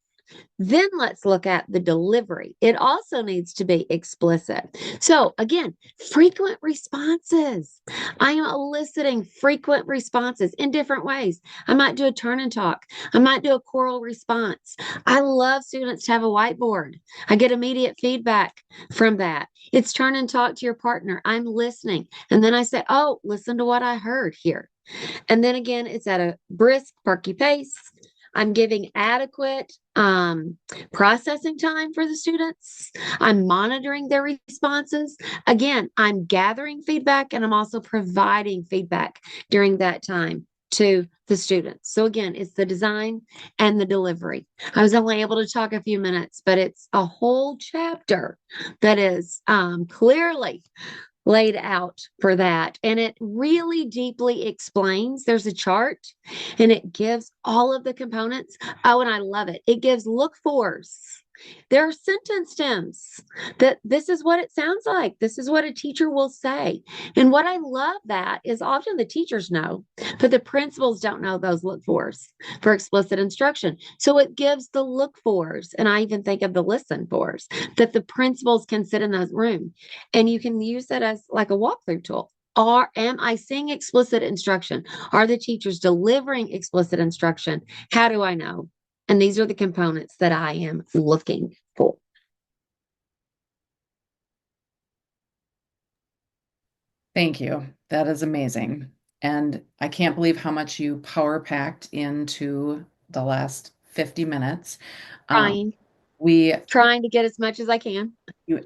B: Then let's look at the delivery. It also needs to be explicit. So again, frequent responses. I am eliciting frequent responses in different ways. I might do a turn and talk. I might do a choral response. I love students to have a whiteboard. I get immediate feedback from that. It's turn and talk to your partner. I'm listening. And then I say, oh, listen to what I heard here. And then again, it's at a brisk, perky pace. I'm giving adequate processing time for the students. I'm monitoring their responses. Again, I'm gathering feedback and I'm also providing feedback during that time to the students. So again, it's the design and the delivery. I was only able to talk a few minutes, but it's a whole chapter that is clearly laid out for that. And it really deeply explains. There's a chart and it gives all of the components. Oh, and I love it. It gives look fors. There are sentence stems that this is what it sounds like. This is what a teacher will say. And what I love that is often the teachers know, but the principals don't know those look fors for explicit instruction. So it gives the look fors, and I even think of the listen fors that the principals can sit in that room. And you can use that as like a walkthrough tool. Am I seeing explicit instruction? Are the teachers delivering explicit instruction? How do I know? And these are the components that I am looking for.
A: Thank you. That is amazing. And I can't believe how much you power packed into the last 50 minutes. Um,
B: Trying,
A: we
B: trying to get as much as I can.
A: you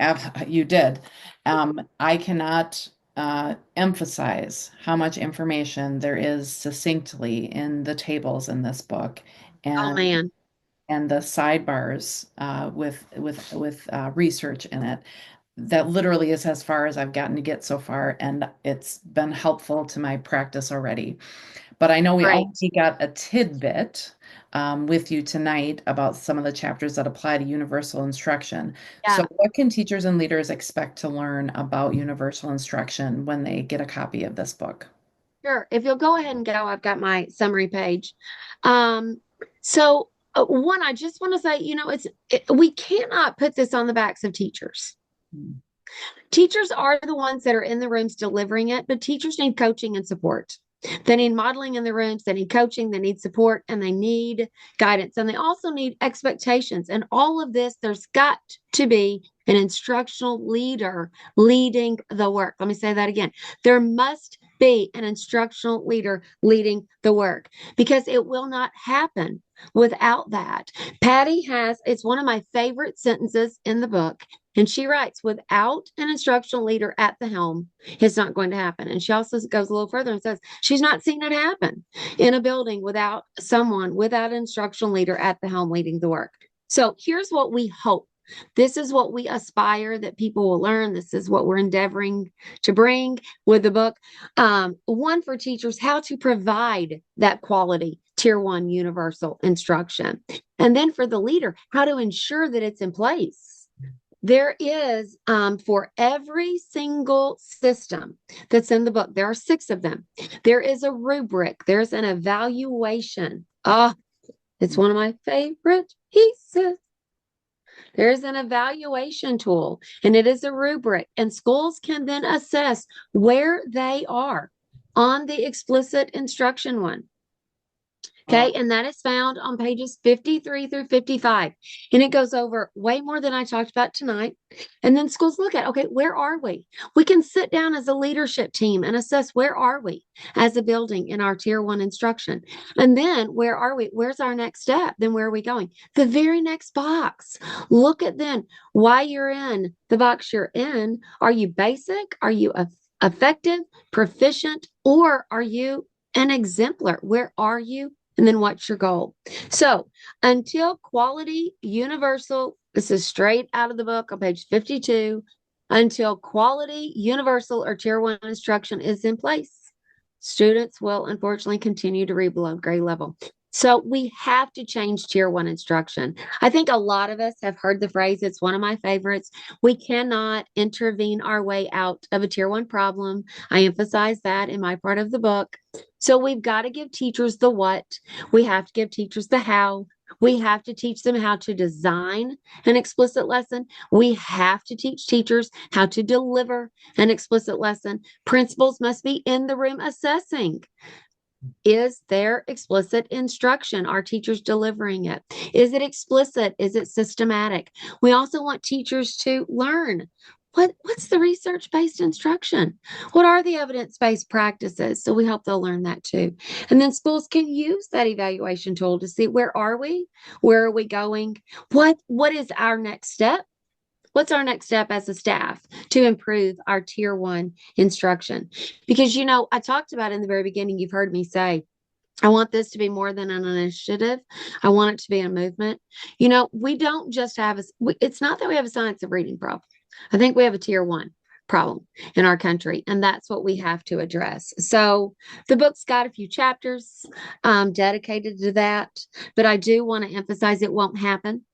A: did. I cannot emphasize how much information there is succinctly in the tables in this book,
B: Oh
A: and
B: man,
A: the sidebars with research in it. That literally is as far as I've gotten to get so far, and it's been helpful to my practice already. But I know we
B: great.
A: only got a tidbit with you tonight about some of the chapters that apply to universal instruction. So,
B: Yeah,
A: what can teachers and leaders expect to learn about universal instruction when they get a copy of this book?
B: sure. If you'll go ahead and go, I've got my summary page. So one, I just want to say, we cannot put this on the backs of teachers.
A: Mm.
B: Teachers are the ones that are in the rooms delivering it, but teachers need coaching and support. They need modeling in the rooms, they need coaching, they need support, and they need guidance. And they also need expectations. And all of this, there's got to be an instructional leader leading the work. Let me say that again. There must be an instructional leader leading the work because it will not happen without that. Patty has, it's one of my favorite sentences in the book. And she writes, without an instructional leader at the helm, it's not going to happen. And she also goes a little further and says she's not seen it happen in a building without an instructional leader at the helm leading the work. So here's what we hope. This is what we aspire that people will learn. This is what we're endeavoring to bring with the book. One for teachers, how to provide that quality tier one universal instruction. And then for the leader, how to ensure that it's in place There is, for every single system that's in the book, there are six of them. There is a rubric, there's an evaluation. Oh, it's one of my favorite pieces. There's an evaluation tool, and it is a rubric, and schools can then assess where they are on the explicit instruction one.
A: Oh,
B: Okay, and that is found on pages 53 through 55. And it goes over way more than I talked about tonight. And then schools look at, okay, where are we? We can sit down as a leadership team and assess where are we as a building in our tier one instruction. And then where are we? Where's our next step? Then where are we going? The very next box. Look at then why you're in the box you're in. Are you basic? Are you effective, proficient, or are you an exemplar? Where are you? And then what's your goal? So until quality universal, this is straight out of the book on page 52, until quality universal or tier one instruction is in place, students will unfortunately continue to read below grade level. So we have to change tier one instruction. I think a lot of us have heard the phrase, it's one of my favorites. We cannot intervene our way out of a tier one problem. I emphasize that in my part of the book. So we've got to give teachers the what. We have to give teachers the how. We have to teach them how to design an explicit lesson. We have to teach teachers how to deliver an explicit lesson. Principals must be in the room assessing. Is there explicit instruction? Are teachers delivering it? Is it explicit? Is it systematic? We also want teachers to learn what's the research-based instruction? What are the evidence-based practices? So we hope they'll learn that too. And then schools can use that evaluation tool to see where are we? Where are we going? What is our next step? What's our next step as a staff to improve our tier one instruction? Because, I talked about in the very beginning, you've heard me say, I want this to be more than an initiative. I want it to be a movement. We don't just have it's not that we have a science of reading problem. I think we have a tier one problem in our country, and that's what we have to address. So the book's got a few chapters dedicated to that, but I do want to emphasize it won't happen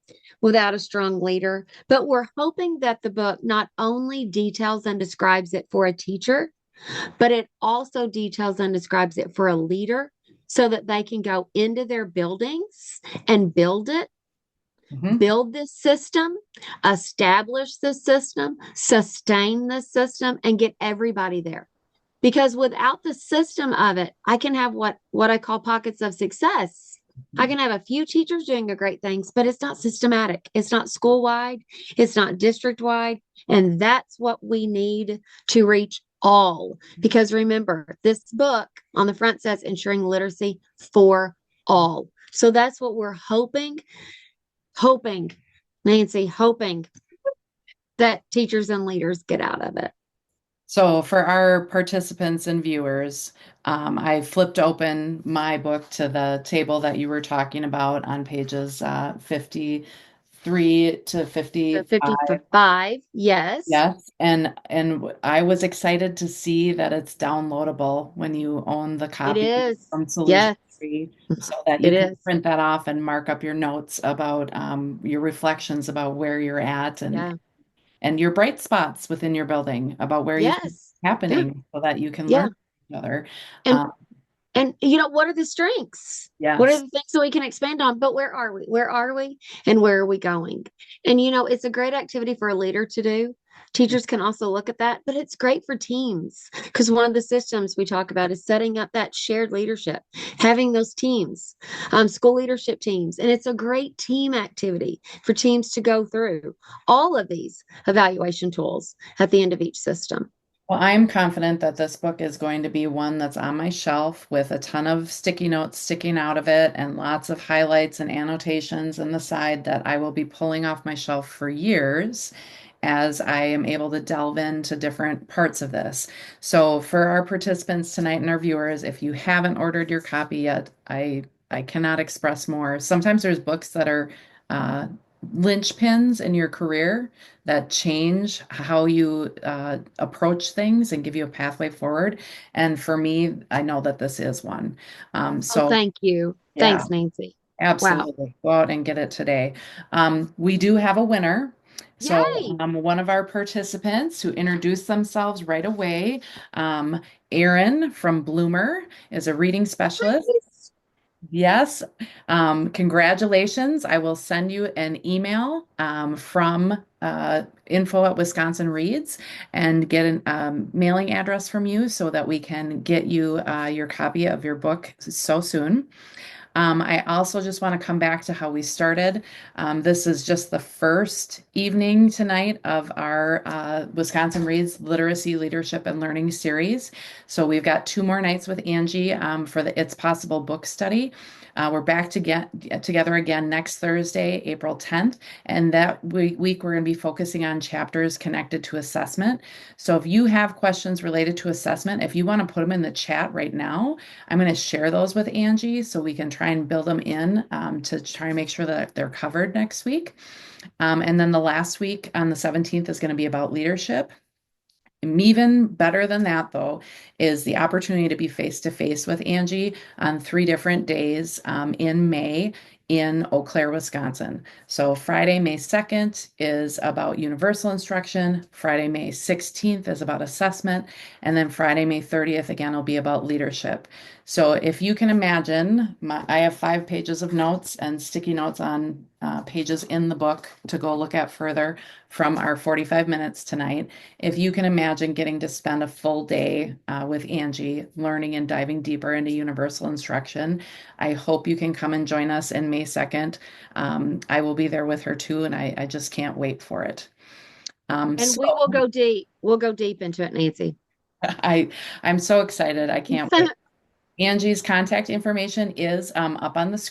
B: without a strong leader. But we're hoping that the book not only details and describes it for a teacher, but it also details and describes it for a leader so that they can go into their buildings and build it,
A: mhm.
B: build this system, establish this system, sustain this system, and get everybody there. Because without the system of it, I can have what I call pockets of success. I can have a few teachers doing great things, but it's not systematic. It's not school wide. It's not district wide. And that's what we need to reach all. Because remember, this book on the front says ensuring literacy for all. So that's what we're hoping, Nancy, hoping that teachers and leaders get out of it.
A: So for our participants and viewers, I flipped open my book to the table that you were talking about on pages 53 to
B: So
A: 55.
B: 55, yes,
A: Yes, and I was excited to see that it's downloadable when you own the
B: it
A: copy
B: is.
A: from Solution
B: Yes,
A: Tree, so that
B: it
A: you can
B: is.
A: print that off and mark up your notes about your reflections about where you're at
B: Yeah.
A: and your bright spots within your building about where you think
B: Yes.
A: it's
B: Yeah.
A: happening, so that you can learn
B: Yeah.
A: from each other.
B: And
A: Um,
B: And what are the strengths? What are
A: yes.
B: the things that we can expand on? But where are we? Where are we? And where are we going? And it's a great activity for a leader to do. Teachers can also look at that, but it's great for teams because one of the systems we talk about is setting up that shared leadership, having those teams, school leadership teams. And it's a great team activity for teams to go through all of these evaluation tools at the end of each system.
A: Well, I'm confident that this book is going to be one that's on my shelf with a ton of sticky notes sticking out of it and lots of highlights and annotations in the side that I will be pulling off my shelf for years as I am able to delve into different parts of this. So for our participants tonight and our viewers, if you haven't ordered your copy yet, I cannot express more. Sometimes there's books that are uh, linchpins in your career that change how you approach things and give you a pathway forward. And for me, I know that this is one.
B: Oh,
A: So,
B: thank you.
A: yeah,
B: Thanks, Nancy. Wow.
A: absolutely. Go out and get it today. We do have a winner. So,
B: Yay!
A: one of our participants who introduced themselves right away, um, Erin from Bloomer, is a reading specialist.
B: Nice.
A: Yes. Congratulations. I will send you an email from info at Wisconsin Reads and get a mailing address from you so that we can get you your copy of your book so soon. I also just want to come back to how we started. This is just the first evening tonight of our Wisconsin Reads Literacy, Leadership, and Learning series. So we've got two more nights with Angie for the It's Possible book study. We're back to get together again next Thursday, April 10th. And that week, we're going to be focusing on chapters connected to assessment. So if you have questions related to assessment, if you want to put them in the chat right now, I'm going to share those with Angie so we can try and build them in to try and make sure that they're covered next week. And then the last week on the 17th is going to be about leadership. Even better than that, though, is the opportunity to be face to face with Angie on 3 different days in May in Eau Claire, Wisconsin. So, Friday, May 2nd is about universal instruction. Friday, May 16th is about assessment. And then Friday, May 30th, again, will be about leadership. So, if you can imagine, I have 5 pages of notes and sticky notes on pages in the book to go look at further from our 45 minutes tonight. If you can imagine getting to spend a full day with Angie, learning and diving deeper into universal instruction, I hope you can come and join us in May 2nd. I will be there with her too, and I just can't wait for it.
B: And
A: So
B: we will go deep. We'll go deep into it, Nancy.
A: I, I'm so excited. I can't wait. Angie's contact information is up on the screen.